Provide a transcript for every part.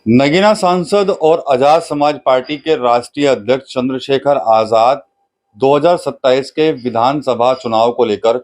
नगीना सांसद और आजाद समाज पार्टी के राष्ट्रीय अध्यक्ष चंद्रशेखर आजाद 2027 के विधानसभा चुनाव को लेकर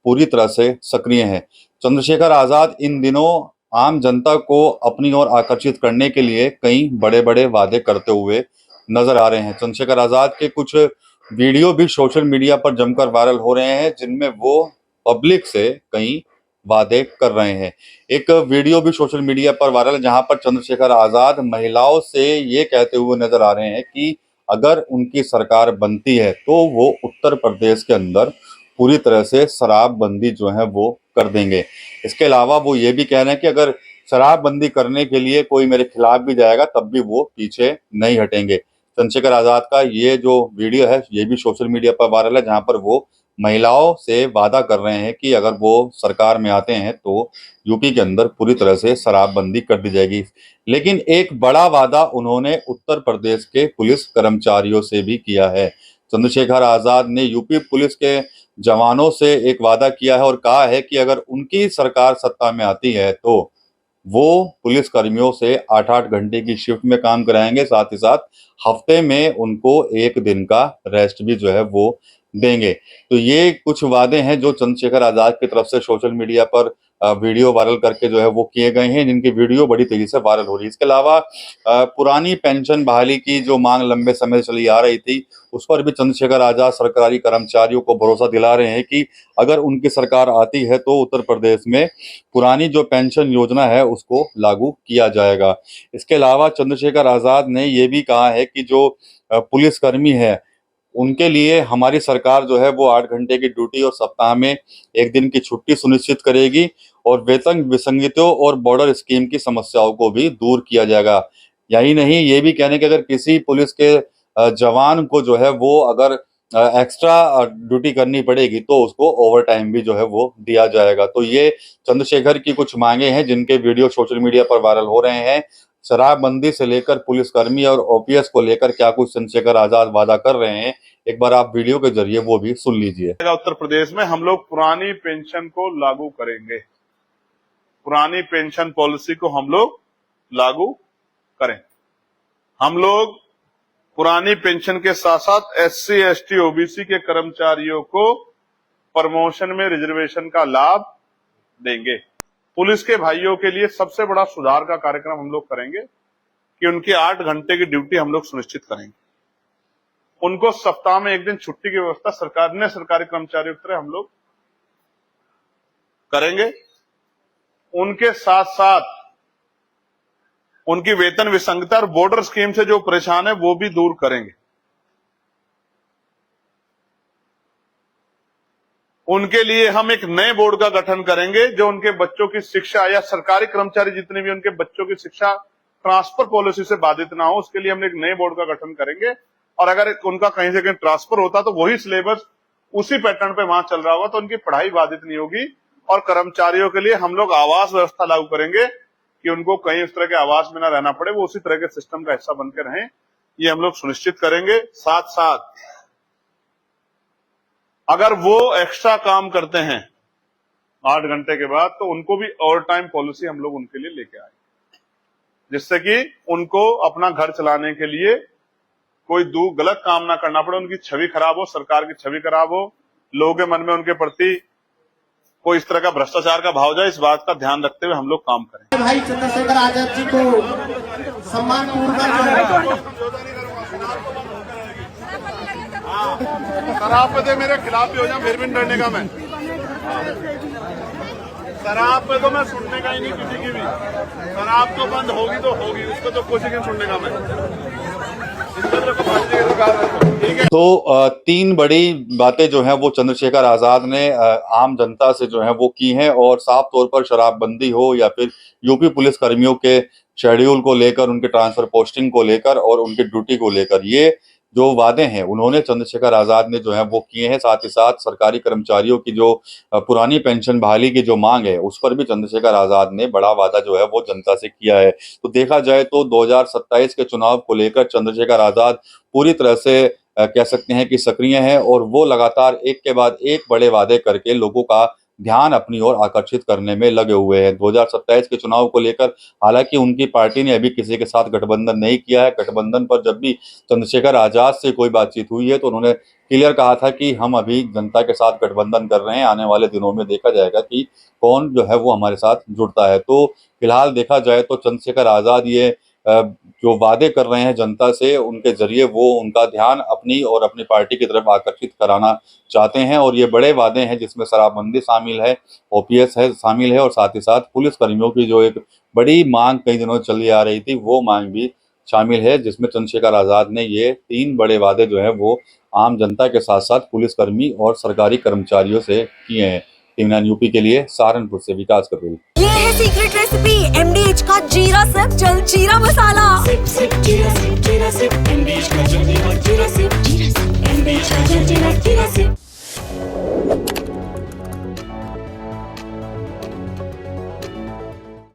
पूरी तरह से सक्रिय हैं। चंद्रशेखर आजाद इन दिनों आम जनता को अपनी ओर आकर्षित करने के लिए कई बड़े बड़े वादे करते हुए नजर आ रहे हैं। चंद्रशेखर आजाद के कुछ वीडियो भी सोशल मीडिया पर जमकर वायरल हो रहे हैं, जिनमें वो पब्लिक से कई वादे कर रहे हैं। एक वीडियो भी सोशल मीडिया पर वायरल है, जहां पर चंद्रशेखर आजाद महिलाओं से ये कहते हुए नजर आ रहे हैं कि अगर उनकी सरकार बनती है तो वो उत्तर प्रदेश के अंदर पूरी तरह से शराबबंदी जो है वो कर देंगे। इसके अलावा वो ये भी कह रहे हैं कि अगर शराबबंदी करने के लिए कोई मेरे खिलाफ भी जाएगा तब भी वो पीछे नहीं हटेंगे। चंद्रशेखर आजाद का ये जो वीडियो है ये भी सोशल मीडिया पर वायरल है, जहां पर वो महिलाओं से वादा कर रहे हैं कि अगर वो सरकार में आते हैं तो यूपी के अंदर पूरी तरह से शराबबंदी कर दी जाएगी। लेकिन एक बड़ा वादा उन्होंने उत्तर प्रदेश के पुलिस कर्मचारियों से भी किया है। चंद्रशेखर आजाद ने यूपी पुलिस के जवानों से एक वादा किया है और कहा है कि अगर उनकी सरकार सत्ता में आती है तो वो पुलिस कर्मियों से 8-8 घंटे की शिफ्ट में काम कराएंगे, साथ ही साथ हफ्ते में उनको एक दिन का रेस्ट भी जो है वो देंगे। तो ये कुछ वादे हैं जो चंद्रशेखर आजाद की तरफ से सोशल मीडिया पर वीडियो वायरल करके जो है वो किए गए हैं, जिनकी वीडियो बड़ी तेजी से वायरल हो रही है। इसके अलावा पुरानी पेंशन बहाली की जो मांग लंबे समय से चली आ रही थी, उस पर भी चंद्रशेखर आजाद सरकारी कर्मचारियों को भरोसा दिला रहे हैं कि अगर उनकी सरकार आती है तो उत्तर प्रदेश में पुरानी जो पेंशन योजना है उसको लागू किया जाएगा। इसके अलावा चंद्रशेखर आजाद ने ये भी कहा है कि जो पुलिसकर्मी है उनके लिए हमारी सरकार जो है वो 8 घंटे की ड्यूटी और सप्ताह में एक दिन की छुट्टी सुनिश्चित करेगी और वेतन विसंगतियों और बॉर्डर स्कीम की समस्याओं को भी दूर किया जाएगा। यही नहीं, ये भी कहने कि अगर किसी पुलिस के जवान को जो है वो अगर एक्स्ट्रा ड्यूटी करनी पड़ेगी तो उसको ओवर टाइम भी जो है वो दिया जाएगा। तो ये चंद्रशेखर की कुछ मांगे हैं जिनके वीडियो सोशल मीडिया पर वायरल हो रहे हैं। शराबबंदी से लेकर पुलिसकर्मी और ओपीएस को लेकर क्या कुछ चंद्रशेखर आजाद वादा कर रहे हैं, एक बार आप वीडियो के जरिए वो भी सुन लीजिए। उत्तर प्रदेश में हम लोग पुरानी पेंशन को लागू करेंगे, पुरानी पेंशन पॉलिसी को हम लोग लागू करें। हम लोग पुरानी पेंशन के साथ साथ एससी, एसटी, ओबीसी के कर्मचारियों को प्रमोशन में रिजर्वेशन का लाभ देंगे। पुलिस के भाइयों के लिए सबसे बड़ा सुधार का कार्यक्रम हम लोग करेंगे कि उनकी 8 घंटे की ड्यूटी हम लोग सुनिश्चित करेंगे। उनको सप्ताह में एक दिन छुट्टी की व्यवस्था सरकार ने सरकारी कर्मचारियों की तरह हम लोग करेंगे। उनके साथ साथ उनकी वेतन विसंगता और बॉर्डर स्कीम से जो परेशान है वो भी दूर करेंगे। उनके लिए हम एक नए बोर्ड का गठन करेंगे जो उनके बच्चों की शिक्षा या सरकारी कर्मचारी जितने भी उनके बच्चों की शिक्षा ट्रांसफर पॉलिसी से बाधित ना हो, उसके लिए हम एक नए बोर्ड का गठन करेंगे। और अगर उनका कहीं से कहीं ट्रांसफर होता तो वही सिलेबस उसी पैटर्न पे वहां चल रहा होगा तो उनकी पढ़ाई बाधित नहीं होगी। और कर्मचारियों के लिए हम लोग आवास व्यवस्था लागू करेंगे कि उनको कहीं उस तरह के आवास में ना रहना पड़े, वो उसी तरह के सिस्टम का हिस्सा बनकर रहें, ये हम लोग सुनिश्चित करेंगे। साथ साथ अगर वो एक्स्ट्रा काम करते हैं 8 घंटे के बाद तो उनको भी ओवर टाइम पॉलिसी हम लोग उनके लिए लेके आए, जिससे कि उनको अपना घर चलाने के लिए कोई गलत काम ना करना पड़े, उनकी छवि खराब हो, सरकार की छवि खराब हो, लोगों के मन में उनके प्रति कोई इस तरह का भ्रष्टाचार का भाव जाए, इस बात का ध्यान रखते हुए हम लोग काम करें। भाई चंद्रशेखर आजाद जी को सम्मान पूर्वक शराब पे मेरे खिलाफ भी हो जाए फिर भी डरने का मैं, शराब पे तो मैं सुनने का ही नहीं किसी की भी। शराब तो बंद होगी तो होगी, उस पर तो कोशिश नहीं सुनने का मैं। तो तीन बड़ी बातें जो हैं वो चंद्रशेखर आजाद ने आम जनता से जो है वो की हैं और साफ तौर पर शराबबंदी हो या फिर यूपी पुलिस कर्मियों के शेड्यूल को लेकर, उनके ट्रांसफर पोस्टिंग को लेकर और उनकी ड्यूटी को लेकर, ये जो वादे हैं उन्होंने चंद्रशेखर आजाद ने जो है वो किए हैं। साथ ही साथ सरकारी कर्मचारियों की जो पुरानी पेंशन बहाली की जो मांग है उस पर भी चंद्रशेखर आजाद ने बड़ा वादा जो है वो जनता से किया है। तो देखा जाए तो 2027 के चुनाव को लेकर चंद्रशेखर आजाद पूरी तरह से कह सकते हैं कि सक्रिय हैं और वो लगातार एक के बाद एक बड़े वादे करके लोगों का ध्यान अपनी ओर आकर्षित करने में लगे हुए हैं। 2027 के चुनाव को लेकर हालांकि उनकी पार्टी ने अभी किसी के साथ गठबंधन नहीं किया है। गठबंधन पर जब भी चंद्रशेखर आजाद से कोई बातचीत हुई है तो उन्होंने क्लियर कहा था कि हम अभी जनता के साथ गठबंधन कर रहे हैं, आने वाले दिनों में देखा जाएगा कि कौन जो है वो हमारे साथ जुड़ता है। तो फिलहाल देखा जाए तो चंद्रशेखर आजाद ये जो वादे कर रहे हैं जनता से, उनके जरिए वो उनका ध्यान अपनी और अपनी पार्टी की तरफ आकर्षित कराना चाहते हैं। और ये बड़े वादे हैं जिसमें शराबबंदी शामिल है, ओपीएस है शामिल है, और साथ ही साथ पुलिस कर्मियों की जो एक बड़ी मांग कई दिनों से चली आ रही थी वो मांग भी शामिल है, जिसमें चंद्रशेखर आजाद ने ये 3 बड़े वादे जो है वो आम जनता के साथ साथ पुलिसकर्मी और सरकारी कर्मचारियों से किए हैं। टीवी 9 यूपी के लिए सहारनपुर से विकास कपूर। ये है सीक्रेट रेसिपी MDH का जीरा सिर्फ जल जीरा मसाला। सिप जीरा सिप MDH का जल जीरा सिप MDH का जल जीरा सिप